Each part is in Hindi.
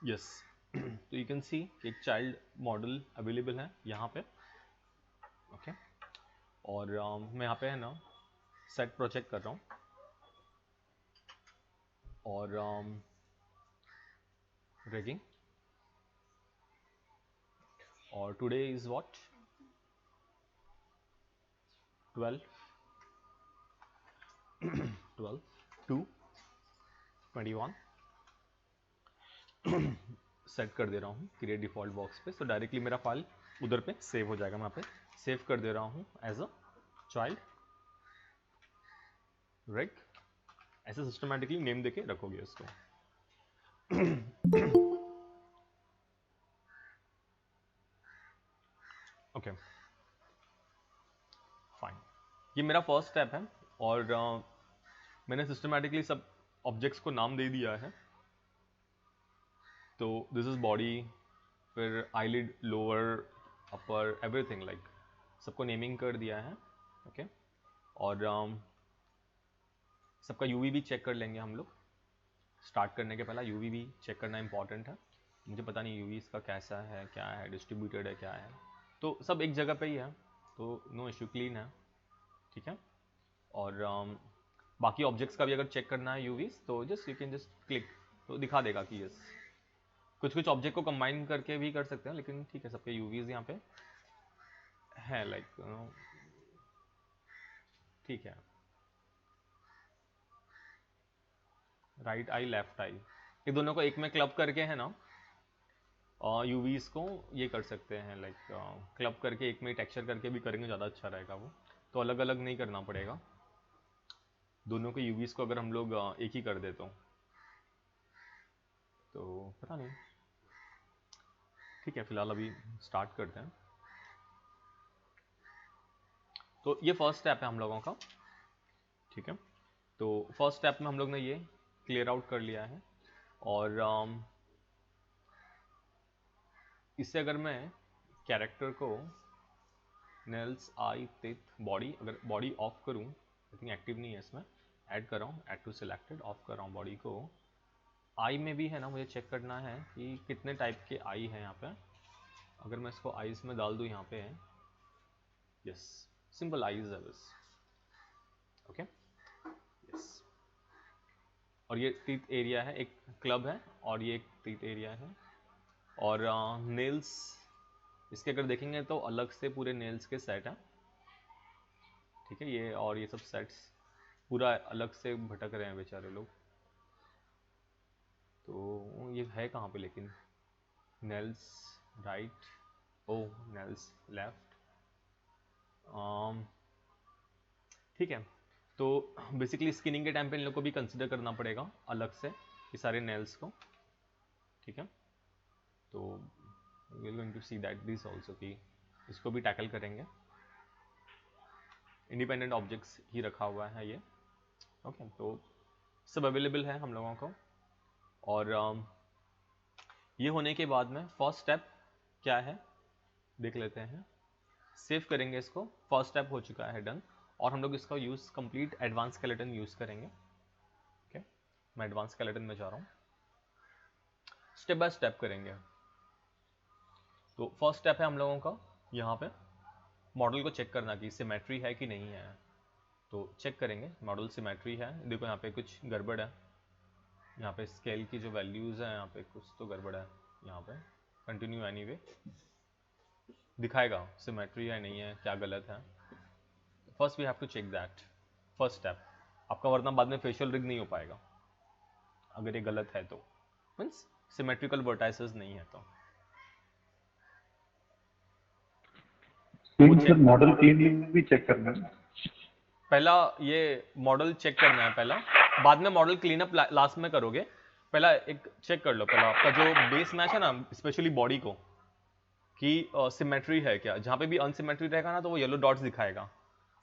यस तो यू कैन सी एक चाइल्ड मॉडल अवेलेबल है यहाँ पे, ओके और मैं यहाँ पे है ना सेट प्रोजेक्ट कर रहा हूँ और रिगिंग और टुडे इज व्हाट 12 2 21 सेट कर दे रहा हूँ क्रिएट डिफॉल्ट बॉक्स पे, तो डायरेक्टली मेरा फाइल उधर पे सेव हो जाएगा। मैं यहाँ पे सेव कर दे रहा हूँ एज अ चाइल्ड रेग, ऐसे सिस्टमैटिकली नेम देके रखोगे इसको। ओके फाइन, ये मेरा फर्स्ट स्टेप है और मैंने सिस्टमैटिकली सब ऑब्जेक्ट्स को नाम दे दिया है। तो दिस इज बॉडी, फिर आईलिड, लोअर, अपर, एवरीथिंग लाइक सबको नेमिंग कर दिया है, ओके और सबका यूवी भी चेक कर लेंगे हम लोग। स्टार्ट करने के पहला यूवी भी चेक करना इंपॉर्टेंट है। मुझे पता नहीं यूवी इसका कैसा है, क्या है, डिस्ट्रीब्यूटेड है, क्या है, तो सब एक जगह पे ही है, तो नो इश्यू, क्लीन है, ठीक है। और बाकी ऑब्जेक्ट्स का भी अगर चेक करना है यूवीज तो just you can just click, तो दिखा देगा कि यस। कुछ ऑब्जेक्ट को कंबाइन करके भी कर सकते हैं, लेकिन ठीक है सबके यूवीज यहाँ पे है लाइक ठीक है। राइट आई, लेफ्ट आई, ये दोनों को एक में क्लब करके है ना यूवीज को ये कर सकते हैं लाइक क्लब करके एक में टेक्सचर करके भी करेंगे, ज़्यादा अच्छा रहेगा वो। तो अलग अलग नहीं करना पड़ेगा, दोनों के यूवीज को अगर हम लोग एक ही कर दे तो पता नहीं, ठीक है फिलहाल अभी स्टार्ट करते हैं। तो ये फर्स्ट स्टेप है हम लोगों का, ठीक है। तो फर्स्ट स्टेप में हम लोग ने ये क्लियर आउट कर लिया है और इससे अगर मैं कैरेक्टर को नेल्स, आई, टिथ, बॉडी, अगर बॉडी ऑफ करूं, आई थिंक एक्टिव नहीं है इसमें, ऐड कर रहा हूँ, ऐड टू सिलेक्टेड, ऑफ कर रहा हूँ बॉडी को। आई में भी है ना मुझे चेक करना है कि कितने टाइप के आई हैं यहाँ पे। अगर मैं इसको आईज में डाल दूँ यहाँ पे है, यस सिंपल आईज है बस, ओके यस। और ये टीथ एरिया है, एक क्लब है और ये एक टीथ एरिया है। और नेल्स इसके अगर देखेंगे तो अलग से पूरे नेल्स के सेट हैं, ठीक है। ये और ये सब सेट्स पूरा अलग से भटक रहे हैं बेचारे लोग, तो ये है कहाँ पे लेकिन नेल्स राइट, ओ नेल्स लेफ्ट, ठीक है। तो बेसिकली स्किनिंग के टाइम पे इन लोग को भी कंसिडर करना पड़ेगा अलग से ये सारे नेल्स को, ठीक है। तो we are going to see that this also कि इसको भी टैकल करेंगे। इंडिपेंडेंट ऑब्जेक्ट्स ही रखा हुआ है ये, ओके तो सब अवेलेबल है हम लोगों को। और ये होने के बाद में फर्स्ट स्टेप क्या है देख लेते हैं, सेव करेंगे इसको। फर्स्ट स्टेप हो चुका है डन, और हम लोग इसका use complete advance skeleton use करेंगे, ओके। मैं एडवांस स्केलेटन में जा रहा हूँ, स्टेप बाय स्टेप करेंगे। तो फर्स्ट स्टेप है हम लोगों का यहाँ पे मॉडल को चेक करना कि सिमेट्री है कि नहीं है। तो चेक करेंगे मॉडल सिमेट्री है, देखो यहाँ पे कुछ गड़बड़ है, यहाँ पे स्केल की जो वैल्यूज है यहाँ पे कुछ तो गड़बड़ है, यहाँ पे कंटिन्यू एनीवे दिखाएगा सिमेट्री है नहीं है, क्या गलत है। First we have to check that, first step आपका, वरना बाद में फेशियल रिग नहीं हो पाएगा अगर ये गलत है तो, मीन्स सिमेट्रिकल वर्टाइसेस नहीं है तो। सर मॉडल क्लीनिंग में भी चेक करना है, पहला ये मॉडल चेक करना है पहला, बाद में मॉडल क्लीनअप लास्ट में करोगे। पहला एक चेक कर लो, पहला आपका जो बेस मैच है ना स्पेशली बॉडी को कि सिमेट्री है क्या। जहाँ पे भी अनसिमेट्री रहेगा ना तो वो येलो डॉट्स दिखाएगा,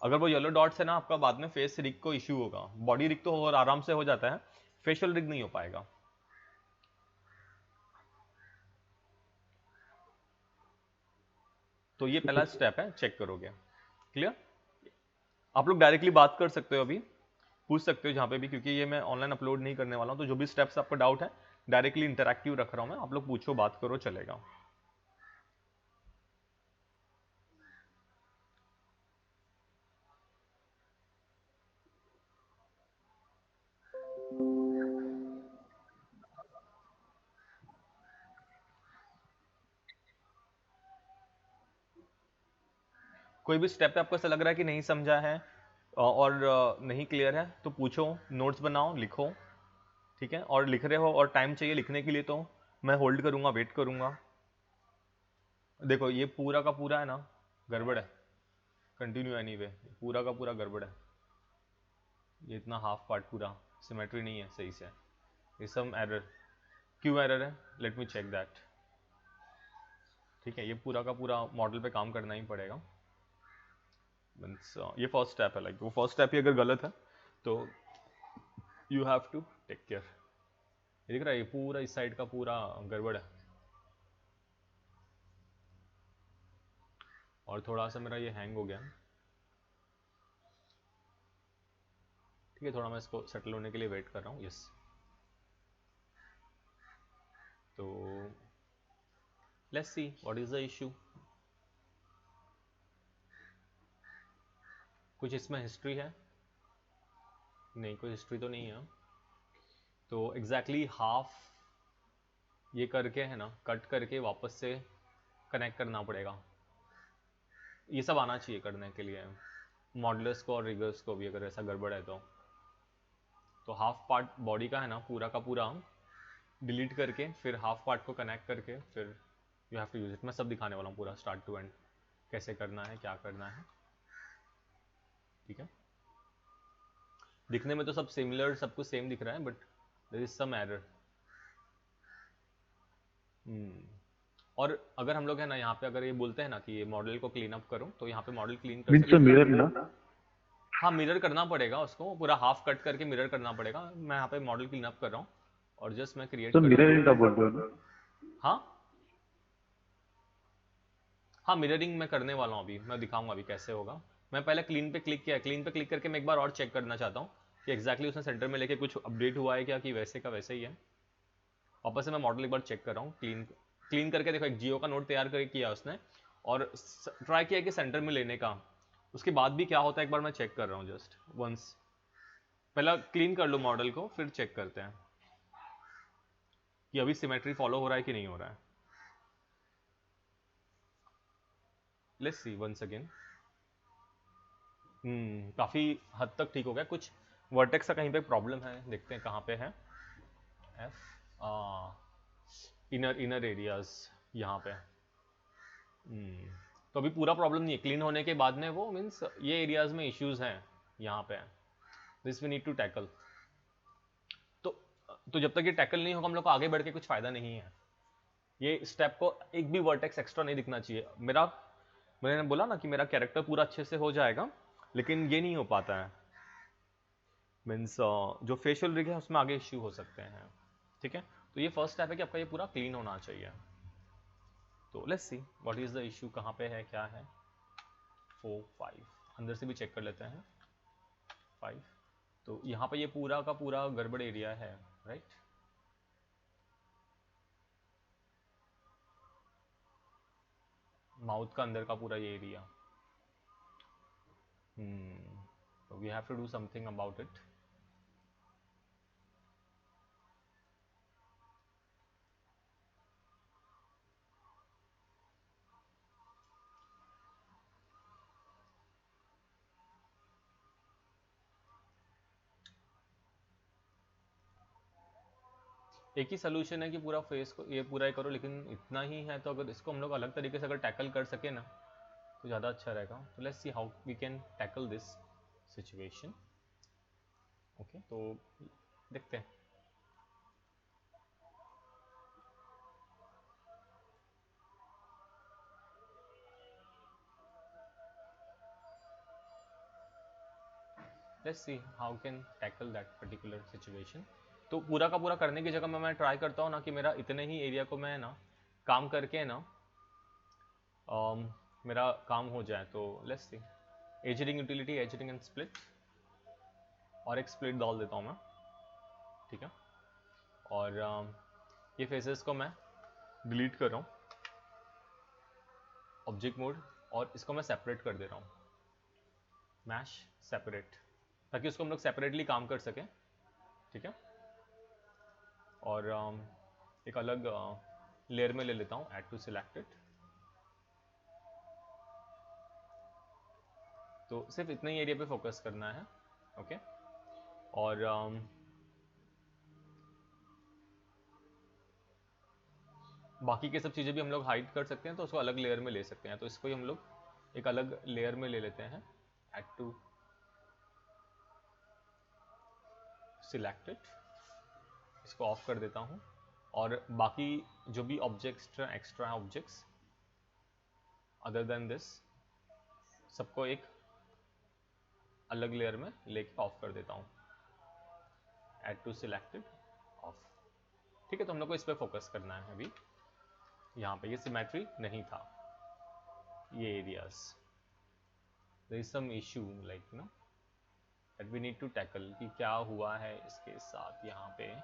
अगर वो येलो डॉट्स है ना आपका बाद में फेस रिग को इश्यू होगा। बॉडी रिग तो और आराम से हो जाता है, फेशियल रिग नहीं हो पाएगा। तो ये पहला स्टेप है, चेक करोगे, क्लियर। आप लोग डायरेक्टली बात कर सकते हो, अभी पूछ सकते हो जहाँ पे भी, क्योंकि ये मैं ऑनलाइन अपलोड नहीं करने वाला हूँ। तो जो भी स्टेप्स आपको डाउट है डायरेक्टली इंटरैक्टिव रख रहा हूं मैं, आप लोग पूछो बात करो चलेगा। कोई भी स्टेप पे आपको ऐसा लग रहा है कि नहीं समझा है और नहीं क्लियर है तो पूछो, नोट्स बनाओ, लिखो, ठीक है। और लिख रहे हो और टाइम चाहिए लिखने के लिए तो मैं होल्ड करूंगा, वेट करूंगा। देखो ये पूरा का पूरा है ना गड़बड़ है, कंटिन्यू एनीवे, पूरा का पूरा गड़बड़ है। ये इतना हाफ पार्ट पूरा सिमेट्री नहीं है सही से, ये सम एरर। क्यों एरर है, लेट मी चेक दैट। ठीक है, ये पूरा का पूरा मॉडल पे काम करना ही पड़ेगा। मीन्स ये फर्स्ट स्टेप है, लाइक वो फर्स्ट स्टेप ही अगर गलत है तो you have to take care. ये दिख रहा है, ये पूरा इस साइड का पूरा गड़बड़ है। और थोड़ा सा मेरा ये हैंग हो गया, ठीक है। थोड़ा मैं इसको सेटल होने के लिए वेट कर रहा हूँ। यस, तो let's see what is the issue. कुछ इसमें हिस्ट्री है? नहीं, कोई हिस्ट्री तो नहीं है। तो एग्जैक्टली हाफ ये करके है ना, कट करके वापस से कनेक्ट करना पड़ेगा। ये सब आना चाहिए करने के लिए, मॉडुलस को और रिगर्स को भी, अगर ऐसा गड़बड़ है तो हाफ पार्ट बॉडी का है ना पूरा का पूरा डिलीट करके फिर हाफ पार्ट को कनेक्ट करके फिर you have to use it. मैं सब दिखाने वाला हूँ पूरा स्टार्ट टू एंड, कैसे करना है, क्या करना है, ठीक है। दिखने में तो सब सिमिलर, सब कुछ सेम दिख रहा है, but there is some error. और अगर हम लोग है ना यहाँ पे अगर ये बोलते हैं ना कि ये मॉडल को क्लीन अप करो, तो यहाँ पे मॉडल क्लीन कर सकते हैं। मिरर ना, हाँ, मिरर करना पड़ेगा उसको, पूरा हाफ कट करके मिरर करना पड़ेगा। मैं यहाँ पे मॉडल क्लीन अप कर रहा हूँ और जस्ट मैं क्रिएट तो कर मिरर का बोल रहे हो ना? हाँ हाँ, मिररिंग मैं करने वाला हूँ अभी, मैं दिखाऊंगा अभी कैसे होगा। मैं पहले क्लीन पे क्लिक किया, क्लीन पे क्लिक करके मैं एक बार और चेक करना चाहता हूँ कि एग्जैक्टली उसने सेंटर में लेके कुछ अपडेट हुआ है क्या, कि वैसे का वैसे ही है। वापस से मैं मॉडल एक बार चेक कर रहा हूँ, क्लीन क्लीन करके। देखो एक जियो का नोट तैयार करके किया उसने और ट्राई किया कि सेंटर में लेने का। उसके बाद भी क्या होता है एक बार मैं चेक कर रहा हूँ, जस्ट वंस। पहला क्लीन कर लो मॉडल को, फिर चेक करते हैं कि अभी सिमेट्री फॉलो हो रहा है कि नहीं हो रहा है। Let's see once again. काफी हद तक ठीक हो गया। कुछ वर्टेक्स का कहीं पे प्रॉब्लम है, देखते हैं कहाँ पे है। एफ इनर इनर एरियाज यहाँ पे। तो अभी पूरा प्रॉब्लम नहीं है, क्लीन होने के बाद में वो मीन्स ये एरियाज में इश्यूज हैं यहाँ पे, this we need to tackle. तो जब तक ये टैकल नहीं होगा हम लोग को आगे बढ़ के कुछ फायदा नहीं है। ये स्टेप को एक भी वर्टेक्स एक्स्ट्रा नहीं दिखना चाहिए। मैंने बोला ना कि मेरा कैरेक्टर पूरा अच्छे से हो जाएगा, लेकिन ये नहीं हो पाता है। मीन्स जो फेशियल रिग है उसमें आगे इश्यू हो सकते हैं, ठीक है। तो ये फर्स्ट स्टेप है कि आपका ये पूरा क्लीन होना चाहिए। तो let's see what is the issue, कहाँ पे है, क्या है। 4 5 अंदर से भी चेक कर लेते हैं। 5 तो यहाँ पे ये पूरा का पूरा गड़बड़ एरिया है, राइट। माउथ का अंदर का पूरा ये एरिया। तो we have to do something about it. एक ही सोल्यूशन है कि पूरा फेस को ये पूरा ही करो, लेकिन इतना ही है। तो अगर इसको हम लोग अलग तरीके से अगर टैकल कर सके ना तो ज़्यादा अच्छा रहेगा। तो let's see how we can tackle this situation. Okay, तो देखते हैं। Let's see how can tackle that particular situation. तो पूरा का पूरा करने की जगह में मैं ट्राई करता हूँ ना कि मेरा इतने ही एरिया को मैं ना काम करके ना मेरा काम हो जाए। तो let's C, एजरिंग utility, एजरिंग and split, और एक स्प्लिट डाल देता हूँ मैं, ठीक है। और ये फेसेस को मैं डिलीट कर रहा हूँ ऑब्जेक्ट मोड, और इसको मैं सेपरेट कर दे रहा हूँ, मैश सेपरेट, ताकि उसको हम लोग सेपरेटली काम कर सकें, ठीक है। और एक अलग लेयर में ले लेता हूँ, ऐड टू सिलेक्टेड। तो सिर्फ इतने ही एरिया पे फोकस करना है, ओके। और बाकी के सब चीज़ें भी हम लोग हाइड कर सकते हैं, तो उसको अलग लेयर में ले सकते हैं। तो इसको ही हम लोग एक अलग लेयर में ले लेते हैं, ऐड टू सिलेक्टेड, इसको ऑफ कर देता हूँ। और बाकी जो भी objects extra objects other than this, सबको एक अलग लेयर में लेके ऑफ कर देता हूँ, ऐड टू सिलेक्टेड, ऑफ। ठीक है, तो हम लोग को इस पर फोकस करना है अभी। यहाँ पे ये सिमेट्री नहीं था, ये areas, there is some issue like no that we need to tackle, कि क्या हुआ है इसके साथ यहाँ पे।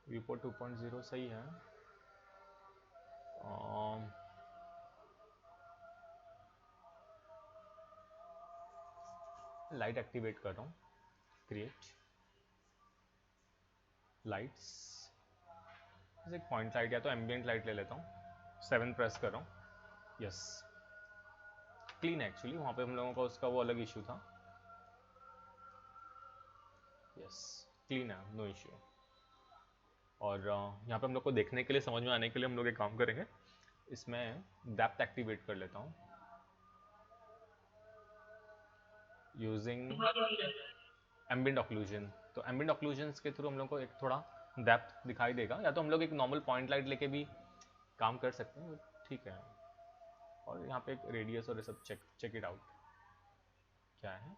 Viewport 2.0 सही है। लाइट एक्टिवेट कर रहा हूँ, क्रिएट लाइट्स, एक पॉइंट लाइट या तो एम्बियंट लाइट ले लेता हूँ, 7 प्रेस कर रहा हूँ, यस क्लीन है। एक्चुअली वहाँ पे हम लोगों का उसका वो अलग इशू था, यस क्लीन है, नो इशू। और यहाँ पे हम लोग को देखने के लिए, समझ में आने के लिए हम लोग एक काम करेंगे, इसमें डेप्थ एक्टिवेट कर लेता हूँ यूजिंग एम्बिएंट ऑक्लूजन। तो एम्बिएंट ऑक्लूजन के थ्रू हम लोग को एक थोड़ा डेप्थ दिखाई देगा, या तो हम लोग एक नॉर्मल पॉइंट लाइट लेके भी काम कर सकते हैं, ठीक है। और यहाँ पे एक रेडियस और ये सब चेक इट आउट क्या है,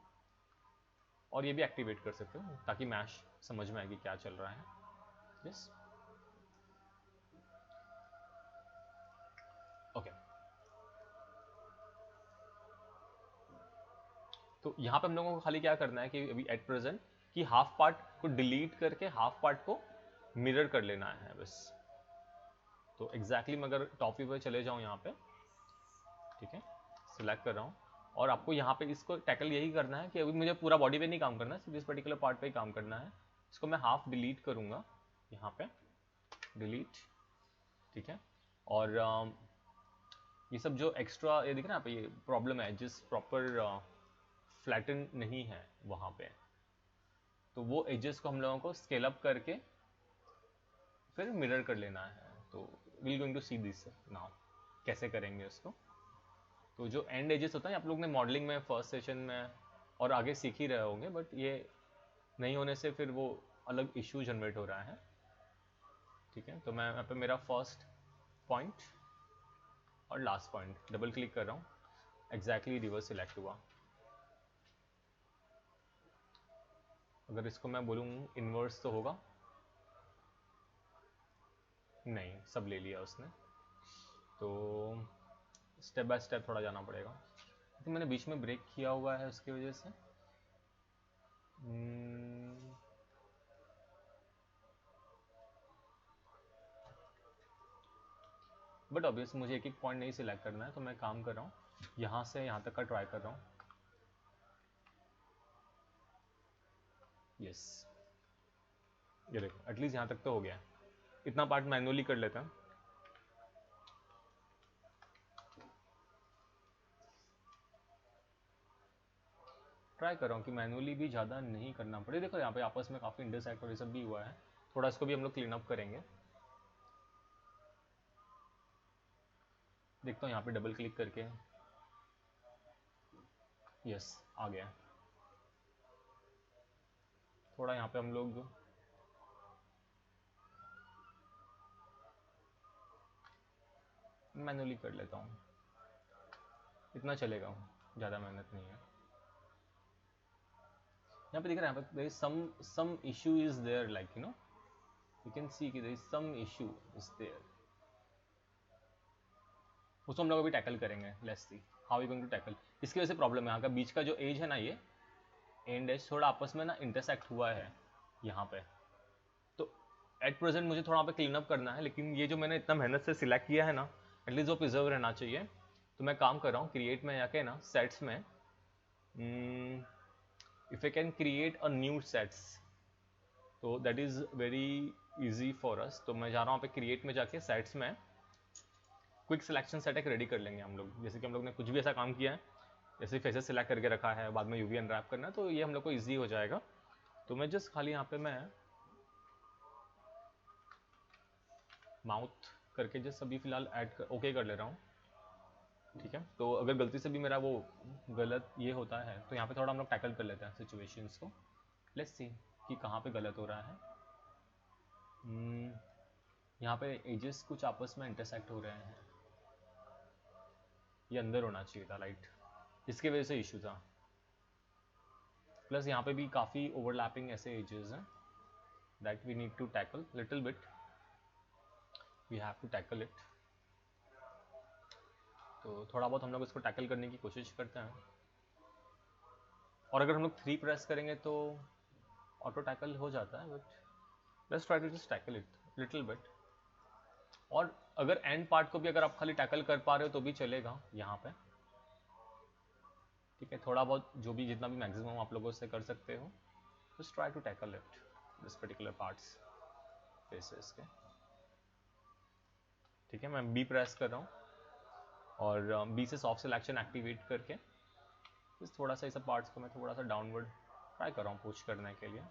और ये भी एक्टिवेट कर सकते हो ताकि मैश समझ में आएगी क्या चल रहा है, यस ओके। तो यहाँ पे हम लोगों को खाली क्या करना है कि अभी एट प्रेजेंट कि हाफ पार्ट को डिलीट करके हाफ पार्ट को मिरर कर लेना है बस। तो एग्जैक्टली मैं अगर टॉपी पर चले जाऊँ यहाँ पे, ठीक है, सिलेक्ट कर रहा हूँ, और आपको यहाँ पे इसको टैकल यही करना है कि अभी मुझे पूरा बॉडी पे नहीं काम करना है, सिर्फ इस पर्टिकुलर पार्ट पे ही काम करना है। इसको मैं हाफ डिलीट करूँगा, यहाँ पे डिलीट, ठीक है। और ये सब जो एक्स्ट्रा ये दिख रहा है यहाँ पे, ये प्रॉब्लम है जिस प्रॉपर फ्लैटन नहीं है वहाँ पे, तो वो एजेस को हम लोगों को स्केल अप करके फिर मिरर कर लेना है। तो will going to see this now कैसे करेंगे उसको। तो जो एंड एजेस होता है आप लोग ने मॉडलिंग में फर्स्ट सेशन में और आगे सीख ही रहे होंगे, बट ये नहीं होने से फिर वो अलग इशू जनरेट हो रहा है, ठीक है। तो मैं यहाँ पे मेरा फर्स्ट पॉइंट और लास्ट पॉइंट डबल क्लिक कर रहा हूँ, एग्जैक्टली रिवर्स सिलेक्ट हुआ। अगर इसको मैं बोलूँ इन्वर्स तो होगा नहीं, सब ले लिया उसने, तो स्टेप बाय स्टेप थोड़ा जाना पड़ेगा। तो मैंने बीच में ब्रेक किया हुआ है उसकी वजह से बट ऑब्वियस मुझे एक एक पॉइंट नहीं सिलेक्ट करना है, तो मैं काम कर रहा हूँ यहाँ से यहाँ तक का ट्राई कर रहा हूँ, यस ये देखो एटलीस्ट यहाँ तक तो हो गया। इतना पार्ट मैनुअली कर लेते हैं, ट्राई कर रहा हूँ कि मैनुअली भी ज़्यादा नहीं करना पड़े। देखो यहाँ पे आपस में काफ़ी इंटरसेक्ट और ये सब भी हुआ है, थोड़ा इसको भी हम लोग क्लीन अप करेंगे। देखता हूँ यहाँ पे डबल क्लिक करके, यस आ गया। थोड़ा यहाँ पे हम लोग मैनुअली कर लेता हूँ, इतना चलेगा, ज़्यादा मेहनत नहीं है। यहाँ पे दिख रहा है, यहाँ पे there is some issue is there, like you know you can see कि there is some issue is there, उसको हम लोग अभी टैकल करेंगे. Let's see how you going to tackle. इसकी वजह से प्रॉब्लम है, यहाँ का बीच का जो एज है ना, ये एंड एज थोड़ा आपस में ना इंटरसेक्ट हुआ है यहाँ पे. तो एट प्रेजेंट मुझे थोड़ा पे क्लीन अप करना है, लेकिन ये जो मैंने इतना मेहनत से सिलेक्ट किया है ना, एटलीस्ट वो प्रिजर्व रहना चाहिए. तो मैं काम कर रहा हूँ क्रिएट में जाके ना, सेट्स में, if I can create a new sets, तो that is very easy for us. तो मैं जा रहा हूँ पे क्रिएट में जाके सेट्स में क्विक सिलेक्शन सेट एक रेडी कर लेंगे हम लोग. जैसे कि हम लोग ने कुछ भी ऐसा काम किया है, जैसे फेसेस सिलेक्ट करके रखा है, बाद में यूवी अनरैप करना है, तो ये हम लोग को ईजी हो जाएगा. तो मैं जस्ट खाली यहाँ पे मैं माउथ करके जस्ट अभी फिलहाल ऐड ओके कर ले रहा हूँ. ठीक है, तो अगर गलती से भी मेरा वो गलत ये होता है, तो यहाँ पे थोड़ा हम लोग टैकल कर लेते हैं सिचुएशंस को. लेट्स सी कि कहाँ पे गलत हो रहा है. यहाँ पे एजेस कुछ आपस में इंटरसेक्ट हो रहे हैं, ये अंदर होना चाहिए था लाइट, इसके वजह से इशू था. प्लस यहाँ पे भी काफ़ी ओवरलैपिंग ऐसे एजेस हैं that we need to tackle little bit, we have to tackle it. तो थोड़ा बहुत हम लोग इसको टैकल करने की कोशिश करते हैं, और अगर हम लोग 3 प्रेस करेंगे तो ऑटो टैकल हो जाता है, but let's try to just tackle it little bit. और अगर एंड पार्ट को भी अगर आप खाली टैकल कर पा रहे हो तो भी चलेगा यहाँ पे. ठीक है, थोड़ा बहुत जो भी जितना भी मैक्सिमम आप लोगों से कर सकते हो, just try to tackle it this particular parts faces के. ठीक है, मैं बी प्रेस कर रहा हूँ और बी से सॉफ्ट सिलेक्शन एक्टिवेट करके इस थोड़ा सा, इस पार्ट्स को मैं थोड़ा सा डाउनवर्ड ट्राई कर रहा हूँ पुश करने के लिए.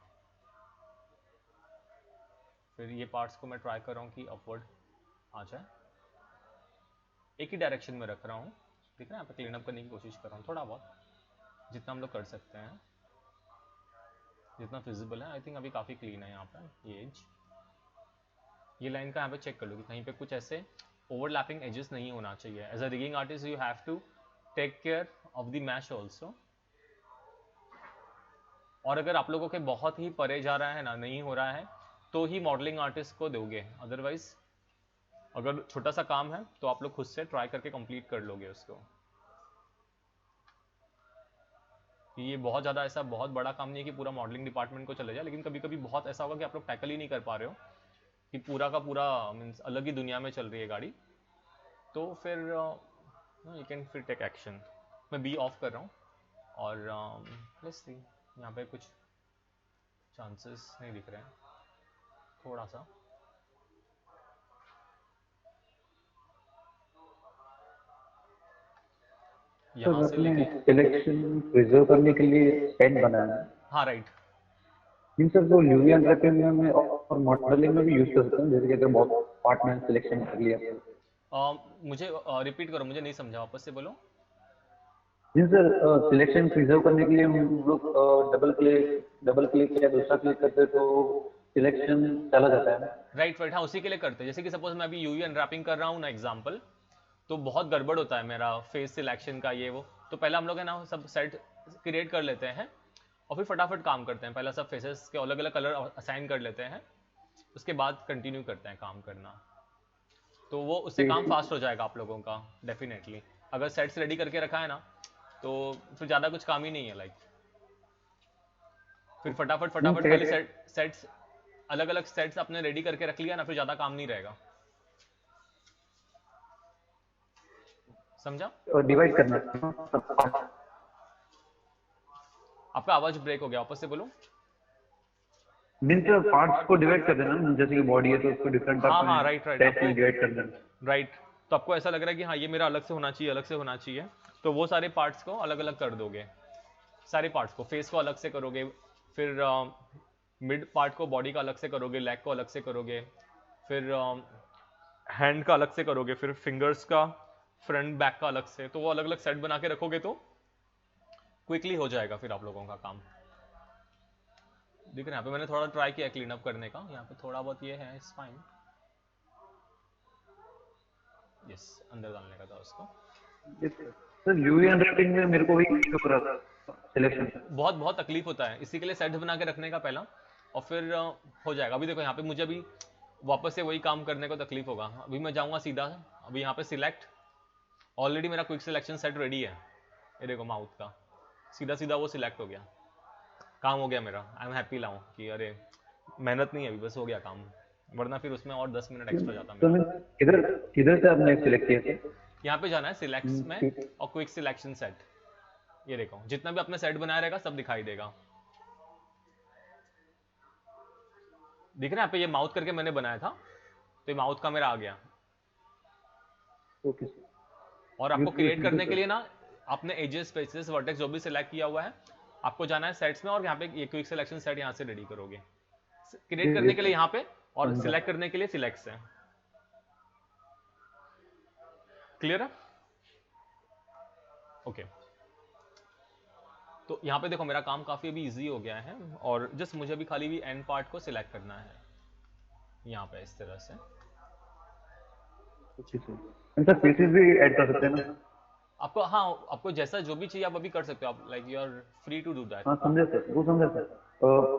फिर ये पार्ट्स को मैं ट्राई कर रहा हूँ कि अपवर्ड आ जाए, एक ही डायरेक्शन में रख रहा हूँ. ठीक है, यहाँ पे क्लीन अप करने की कोशिश कर रहा हूँ थोड़ा बहुत, जितना हम लोग कर सकते हैं, जितना फिजिबल है. आई थिंक अभी काफ़ी क्लीन है यहाँ पे ये एज. ये लाइन का यहाँ पे चेक कर लो कि कहीं पे कुछ ऐसे ओवरलैपिंग एजेस नहीं होना चाहिए. As a rigging artist you have to take care of the mesh also. और अगर आप लोगों के बहुत ही परे जा रहा है ना, नहीं हो रहा है, तो ही मॉडलिंग आर्टिस्ट को दोगे. अदरवाइज अगर छोटा सा काम है तो आप लोग खुद से ट्राई करके कंप्लीट कर लोगे उसको. ये बहुत ज़्यादा ऐसा बहुत बड़ा काम नहीं है कि पूरा मॉडलिंग डिपार्टमेंट को चले जाए, लेकिन कभी कभी बहुत ऐसा होगा कि आप लोग टैकल ही नहीं कर पा रहे हो, कि पूरा का पूरा मीन्स अलग ही दुनिया में चल रही है गाड़ी, तो फिर यू कैन फिर टेक एक्शन. मैं बी ऑफ कर रहा हूँ और लेट्स सी, यहाँ पे कुछ चांसेस नहीं दिख रहे हैं थोड़ा सा. यहाँ से अपने लेके सिलेक्शन प्रिजर्व करने के लिए सेट बनाया है. हाँ राइट. इन सब को यूवी अनरैपिंग में और मॉडलिंग में भी यूज कर सकते हैं, जैसे कि अगर बहुत पार्ट में सिलेक्शन कर लिया. मुझे रिपीट करो, मुझे नहीं समझा, वापस से बोलो. जी सर, सिलेक्शन प्रिजर्व करने के लिए हम लोग डबल क्लिक या दूसरा क्लिक करते हैं तो सिलेक्शन चला जाता है. राइट राइट, हाँ उसी के लिए करते हैं. जैसे कि सपोज मैं अभी यूवी अनरैपिंग कर रहा हूँ ना एग्जाम्पल, तो बहुत गड़बड़ होता है मेरा फेस सिलेक्शन का ये वो. तो पहले हम लोग है ना सब सेट क्रिएट कर लेते हैं और फिर फटाफट काम करते हैं. पहले सब फेसेस के अलग अलग कलर असाइन कर लेते हैं, उसके बाद कंटिन्यू करते हैं काम करना. तो वो उससे काम फास्ट हो जाएगा आप लोगों का डेफिनेटली. अगर सेट्स रेडी करके रखा है ना, तो फिर ज़्यादा कुछ काम ही नहीं है लाइक. फिर फटाफट फटाफट खाली सेट्स अलग अलग सेट्स अपने रेडी करके रख लिया ना, फिर ज़्यादा काम नहीं रहेगा. समझा? और डिवाइड करना. आपका आवाज ब्रेक हो गया, वापस से बोलो. मीन्स पार्ट्स को डिवाइड कर देना, जैसे कि बॉडी है तो उसको डिफरेंट हाँ पार्ट हाँ में राइट राइट, सेट में आपको डिवाइड कर देना. राइट. तो आपको ऐसा लग रहा है कि हाँ ये मेरा अलग से होना चाहिए, अलग से होना चाहिए, तो वो सारे पार्ट्स को अलग अलग कर दोगे. सारे पार्ट्स को, फेस को अलग से करोगे, फिर मिड पार्ट को बॉडी का अलग से करोगे, लेग को अलग से करोगे, फिर हैंड का अलग से करोगे, फिर फिंगर्स का फ्रंट बैक का अलग से. तो वो अलग अलग सेट बना के रखोगे तो क्विकली हो जाएगा फिर आप लोगों का काम. दिख रहा है यहाँ पे मैंने थोड़ा ट्राई किया क्लीन अप करने का, यहाँ पे थोड़ा बहुत ये है, इट्स फाइन. यस, अंदर डालने का था उसको. सर यूवी अनरैपिंग में मेरे को वही इशू हो रहा था, सिलेक्शन। बहुत बहुत तकलीफ होता है, इसी के लिए सेट्स बना के रखने का पहला, और फिर हो जाएगा। अभी देखो यहाँ पे मुझे भी वापस से वही काम करने को तकलीफ होगा। अभी मैं जाऊँगा सीधा, अभी यहाँ पे सिलेक्ट, ऑलरेडी मेरा क्विक सिलेक्शन सेट रेडी है, ये देखो माउथ का, सीधा सीधा वो सिलेक्ट हो गया, काम हो गया मेरा। आई एम हैप्पी नाउ कि अरे मेहनत नहीं है अभी, बस हो गया काम, वरना फिर उसमें और 10 मिनट एक्स्ट्रा जाता तो मेरा। मैं किधर किधर से आपने सिलेक्ट किया था? यहाँ पे जाना है सिलेक्ट्स में और क्विक सिलेक्शन सेट, ये देखो जितना भी अपने सेट बनाया रहेगा सब दिखाई देगा, दिख रहा है यहाँ पे, ये माउथ करके मैंने बनाया था, तो ये माउथ का मेरा आ गया। Okay sir. और आपको क्रिएट करने के लिए ना, आपने एजेस, फेसेस, वर्टेक्स जो भी सिलेक्ट किया हुआ है, आपको जाना है सेट्स में, और यहाँ पे ये क्विक सिलेक्शन सेट यहाँ से रेडी करोगे, क्रिएट करने के लिए यहाँ पे, और सिलेक्ट करने के लिए सिलेक्ट से। क्लियर है? ओके। तो यहाँ पे देखो मेरा काम काफी अभी इजी हो गया है, और जस्ट मुझे अभी खाली भी एंड पार्ट को सिलेक्ट करना है यहाँ पे इस तरह से। सर फेसेस भी ऐड कर सकते हैं ना? आपको, हाँ आपको जैसा जो भी चाहिए आप अभी कर सकते हो, आप like you are free to do that. हाँ समझा सर, वो समझा सर।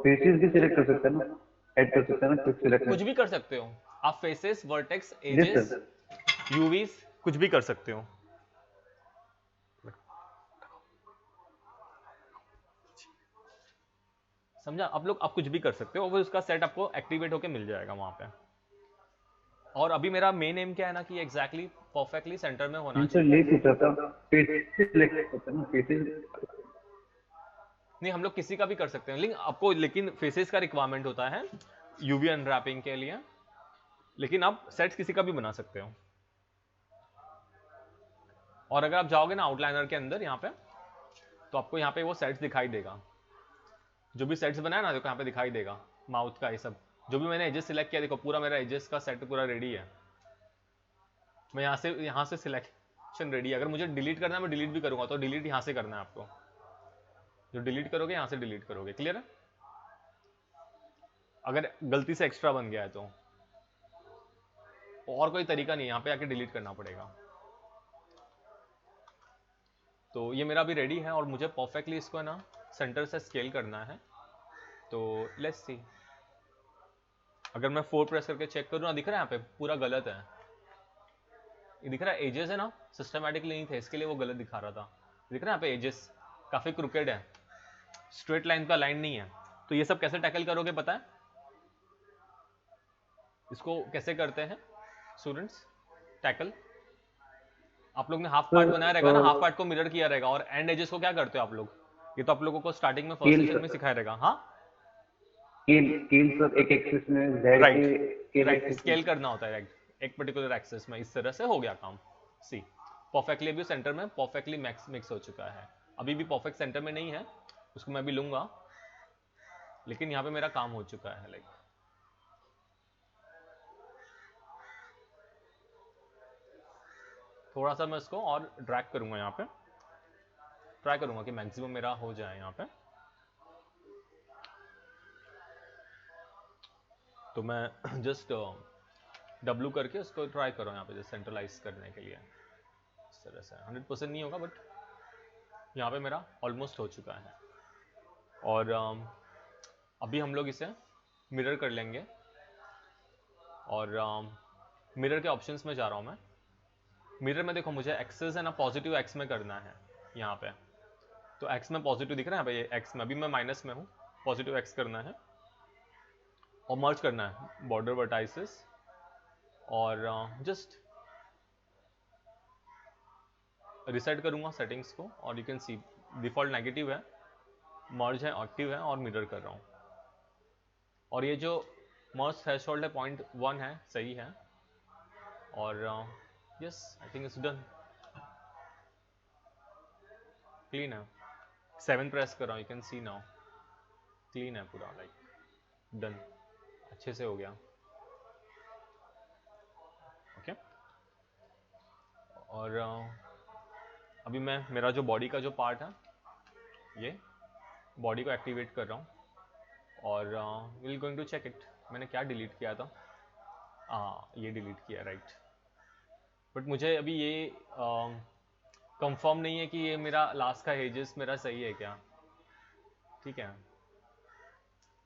फेसेस भी सिलेक्ट कर सकते हैं ना, ऐड कर सकते हैं ना क्विक सिलेक्ट में? कुछ भी कर सकते हो आप, faces, vertex, yes edges, sir. UVs, कुछ भी कर सकते हो। समझा आप लोग, आप कुछ भी कर सकते हो, और उसका सेट आपको एक्टिवेट होके मिल जाएगा वहां पे। और अभी मेरा मेन एम क्या है ना, कि एग्जैक्टली परफेक्टली सेंटर में होना सर चाहिए। ये पूछा था, फेसेस सिलेक्ट करते हैं ना, फेसेस? नहीं, हम लोग किसी का भी कर सकते हैं, लेकिन आपको, लेकिन फेसेस का रिक्वायरमेंट होता है यूवी अनरैपिंग के लिए, लेकिन आप सेट्स किसी का भी बना सकते हो। और अगर आप जाओगे ना आउटलाइनर के अंदर यहाँ पे, तो आपको यहाँ पे वो सेट्स दिखाई देगा, जो भी सेट्स बनाया ना देखो यहाँ पे दिखाई देगा, माउथ का ये सब, जो भी मैंने एजेस सिलेक्ट किया, देखो पूरा मेरा एजेस का सेट पूरा रेडी है। मैं यहाँ से सिलेक्शन रेडी है, अगर मुझे डिलीट करना है मैं डिलीट भी करूंगा, तो डिलीट यहाँ से करना है आपको, जो डिलीट करोगे यहाँ से डिलीट करोगे। क्लियर है? अगर गलती से एक्स्ट्रा बन गया है तो, और कोई तरीका नहीं, यहाँ पे आके डिलीट करना पड़ेगा। तो ये मेरा अभी रेडी है, और मुझे परफेक्टली इसको है ना सेंटर से स्केल करना है। तो लेट्स सी, अगर मैं 4 प्रेस करके चेक करूँ ना, दिख रहा है यहाँ पे पूरा गलत है, ये दिख रहा है एजेस है ना, सिस्टमैटिकली नहीं थे, इसके लिए वो गलत दिखा रहा था। दिख रहा है यहाँ पे एजेस काफी क्रुकेड है, स्ट्रेट लाइन का लाइन नहीं है। तो ये सब कैसे टैकल करोगे पता है? इसको कैसे करते हैं स्टूडेंट्स टैकल? आप लोग ने हाफ पार्ट बनाया रहेगा ना, हाफ पार्ट को मिरर किया रहेगा, और एंड एजेस को क्या करते हो आप लोग? ये तो आप लोगों को स्टार्टिंग में फर्स्ट सेशन में सिखाया रहेगा। हाँ, स्केल सर, एक एक्सिस में जेड के राइट, स्केल करना होता है एक पर्टिकुलर एक्सिस में। इस तरह से हो गया काम। सी परफेक्टली अभी सेंटर में परफेक्टली मिक्स हो चुका है, अभी भी परफेक्ट सेंटर में नहीं है, उसको मैं भी लूंगा, लेकिन यहाँ पे मेरा काम हो चुका है। लाइक थोड़ा सा मैं इसको और ड्रैग करूंगा, यहाँ पे ट्राई करूंगा कि मैक्सिमम मेरा हो जाए यहाँ पे। तो मैं जस्ट डब्लू करके उसको ट्राई करो यहाँ पे जस्ट सेंट्रलाइज करने के लिए, इस तरह से 100% नहीं होगा, बट यहाँ पे मेरा ऑलमोस्ट हो चुका है। और अभी हम लोग इसे मिरर कर लेंगे, और मिरर के ऑप्शंस में जा रहा हूँ मैं। मिरर में देखो मुझे एक्सेस है ना पॉजिटिव एक्स में करना है यहाँ पे, तो एक्स में पॉजिटिव दिख रहा है यहाँ पे, ये एक्स में, अभी मैं माइनस में हूँ, पॉजिटिव एक्स करना है, और मर्ज करना है बॉर्डर वर्टाइसेस, और जस्ट रिसेट करूंगा सेटिंग्स को, और you can see default negative है, मर्ज है, एक्टिव है, और मिरर कर रहा हूँ। और ये जो मर्ज थ्रेशोल्ड है 0.1 है, सही है, और yes I think it's done, clean है। 7 प्रेस कर रहा हूँ, you can see now clean है पूरा, लाइक डन, अच्छे से हो गया। ओके, और अभी मैं मेरा जो बॉडी का जो पार्ट है, ये बॉडी को एक्टिवेट कर रहा हूँ, और will going to check it. मैंने क्या डिलीट किया था? ये डिलीट किया, राइट। बट मुझे अभी ये कंफर्म नहीं है कि ये मेरा लास्ट का एजेस मेरा सही है क्या, ठीक है,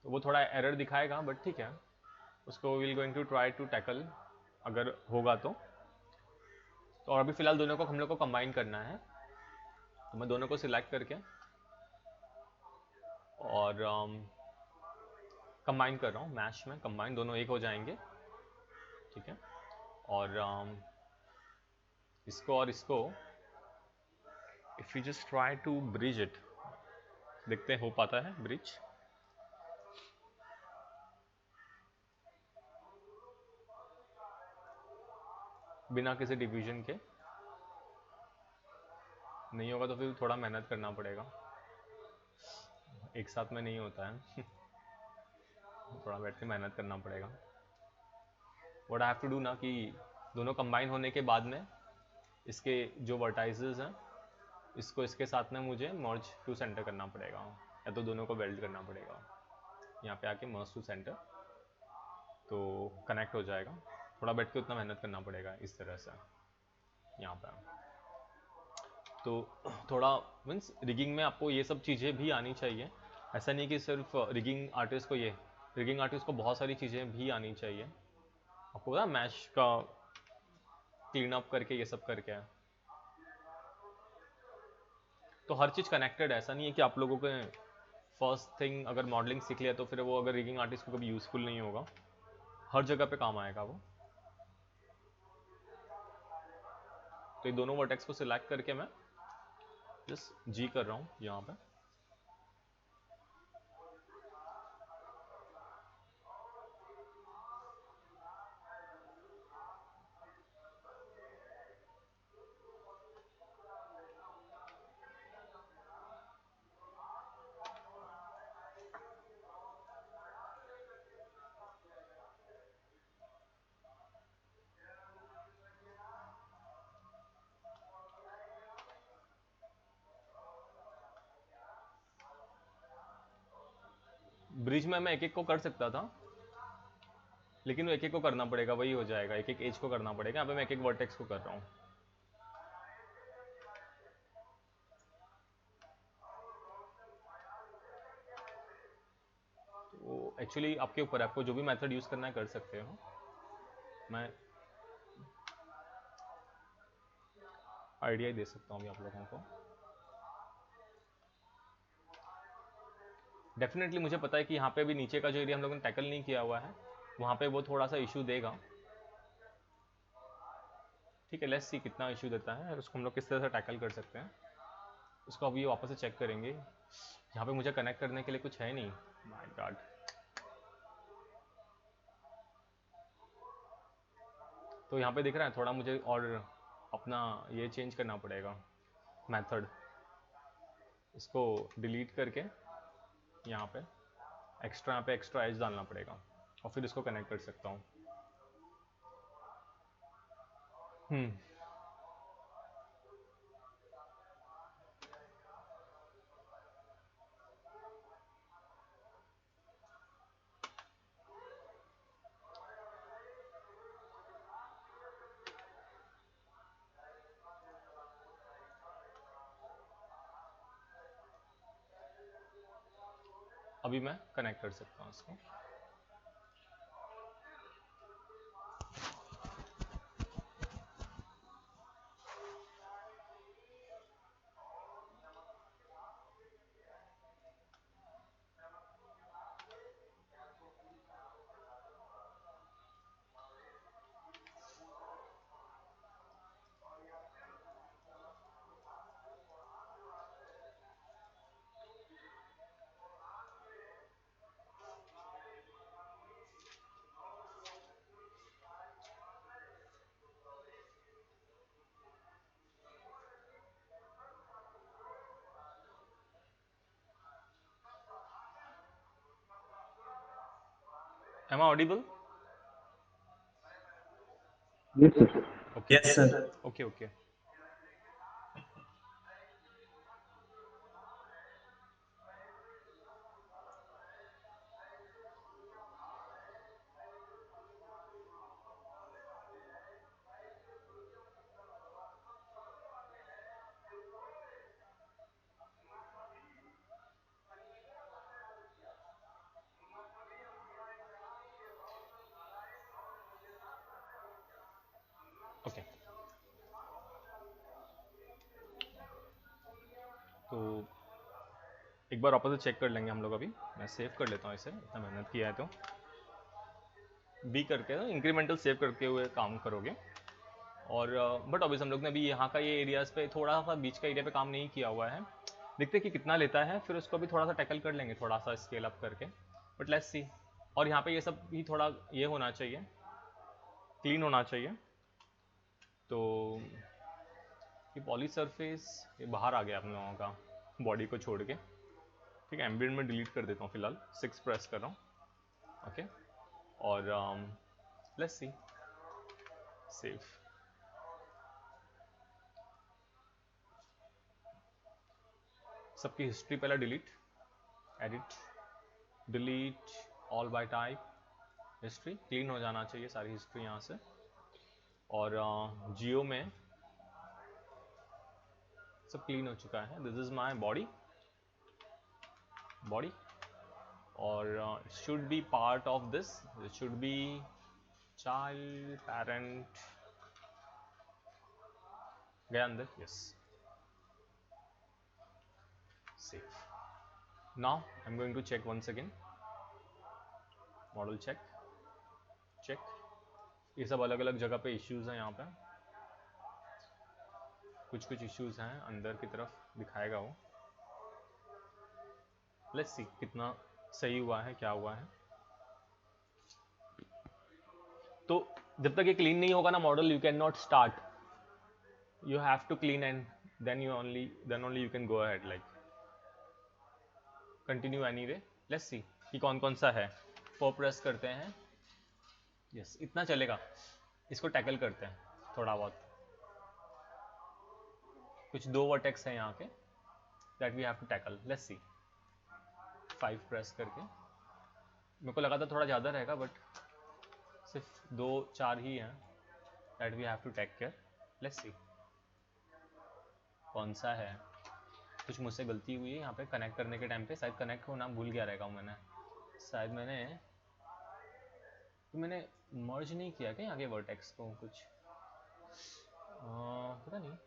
तो वो थोड़ा एरर दिखाएगा बट ठीक है, उसको will going to try to tackle अगर होगा तो और अभी फिलहाल दोनों को हम लोग को कंबाइन करना है, तो मैं दोनों को सिलेक्ट करके और कंबाइन कर रहा हूँ, मैश में कंबाइन, दोनों एक हो जाएंगे, ठीक है। और इसको और इसको if you just try to bridge it, देखते हैं हो पाता है ब्रिज। बिना किसी डिवीजन के नहीं होगा तो फिर थोड़ा मेहनत करना पड़ेगा, एक साथ में नहीं होता है थोड़ा बैठ के मेहनत करना पड़ेगा। What I have to do ना कि दोनों कंबाइन होने के बाद में इसके जो वर्टाइजेस हैं इसको इसके साथ में मुझे मर्ज टू सेंटर करना पड़ेगा, या तो दोनों को वेल्ड करना पड़ेगा, यहाँ पे आके मर्ज टू सेंटर, तो कनेक्ट हो जाएगा। थोड़ा बैठ के उतना मेहनत करना पड़ेगा इस तरह से यहाँ पे। तो थोड़ा मीन्स रिगिंग में आपको ये सब चीज़ें भी आनी चाहिए, ऐसा नहीं कि सिर्फ रिगिंग आर्टिस्ट को, ये रिगिंग आर्टिस्ट को बहुत सारी चीज़ें भी आनी चाहिए। आपको पता मैश का क्लीन अप करके ये सब करके, तो हर चीज़ कनेक्टेड है, ऐसा नहीं है कि आप लोगों को फर्स्ट थिंग अगर मॉडलिंग सीख लिया तो फिर वो अगर रिगिंग आर्टिस्ट को कभी यूज़फुल नहीं होगा, हर जगह पे काम आएगा वो। तो ये दोनों वर्टेक्स को सिलेक्ट करके मैं जस्ट जी कर रहा हूँ यहाँ पे, ब्रिज में मैं एक एक को कर सकता था, लेकिन वो एक एक को करना पड़ेगा, वही हो जाएगा, एक एक एज को करना पड़ेगा। यहाँ पे मैं एक एक वर्टेक्स को कर रहा हूँ। तो एक्चुअली आपके ऊपर, आपको जो भी मेथड यूज़ करना है कर सकते हो। मैं आइडिया ही दे सकता हूँ अभी आप लोगों को। डेफिनेटली मुझे पता है कि यहाँ पे भी नीचे का जो एरिया हम लोगों ने टैकल नहीं किया हुआ है, वहाँ पे वो थोड़ा सा इशू देगा। ठीक है, लेट्स सी कितना इशू देता है, उसको हम लोग किस तरह से टैकल कर सकते हैं, उसको अभी वापस से चेक करेंगे। यहाँ पे मुझे कनेक्ट करने के लिए कुछ है नहीं, माय गॉड। तो यहाँ पे दिख रहा है थोड़ा मुझे और अपना ये चेंज करना पड़ेगा मेथड, इसको डिलीट करके यहाँ पे एक्स्ट्रा एज डालना पड़ेगा और फिर इसको कनेक्ट कर सकता हूँ। अभी मैं कनेक्ट कर सकता हूँ इसको। Am I audible? Yes, sir. Okay. Yes, sir. Okay. एक बार वापस से चेक कर लेंगे हम लोग अभी। मैं सेव कर लेता हूँ इसे, इतना मेहनत किया है तो। बी करके ना इंक्रीमेंटल सेव करके हुए काम करोगे। और बट अभी हम लोग ने अभी यहाँ का ये एरियाज पे थोड़ा सा बीच का एरिया पे काम नहीं किया हुआ है। देखते कि कितना लेता है, फिर उसको भी थोड़ा सा टैकल कर लेंगे, थोड़ा सा स्केल अप करके। But let's see. और यहाँ पे ये सब भी थोड़ा ये होना चाहिए, क्लीन होना चाहिए। तो ये पॉली सरफेस ये बाहर आ गया आप लोगों का बॉडी को छोड़ के। ठीक है, एम्बिएंट में डिलीट कर देता हूँ फिलहाल, 6 प्रेस कर रहा हूँ। ओके, और लेट्स सी, सेव। सबकी हिस्ट्री पहले delete, edit, delete all bye type, history clean हो जाना चाहिए सारी हिस्ट्री यहाँ से। और जियो में सब क्लीन हो चुका है। दिस इज माय बॉडी, और it should be part of this, it should be child parent, गया अंदर, yes, save. Now I am going to check once again, model check, ये सब अलग अलग जगह पे इश्यूज हैं। यहाँ पे कुछ इश्यूज हैं अंदर की तरफ दिखाएगा वो। लेट्स सी कितना सही हुआ है, क्या हुआ है। तो जब तक ये क्लीन नहीं होगा ना model, you can not start, you have to clean and then only you can go ahead, like continue anyway. Let's see कि कौन कौन सा है। 4 प्रेस करते हैं, यस इतना चलेगा। इसको टैकल करते हैं थोड़ा बहुत। कुछ 2 वर्टेक्स हैं यहाँ के that we have to tackle. Let's see, 5 press करके। मेरे को लगा था थोड़ा ज़्यादा रहेगा, बट सिर्फ 2-4 ही हैं that we have to take care. Let's see कौन सा है। कुछ मुझसे गलती हुई है यहाँ पे कनेक्ट करने के टाइम पे, शायद कनेक्ट होना भूल गया रहेगा मैंने, शायद मैंने मर्ज नहीं किया क्या आगे वर्टेक्स को, कुछ पता नहीं।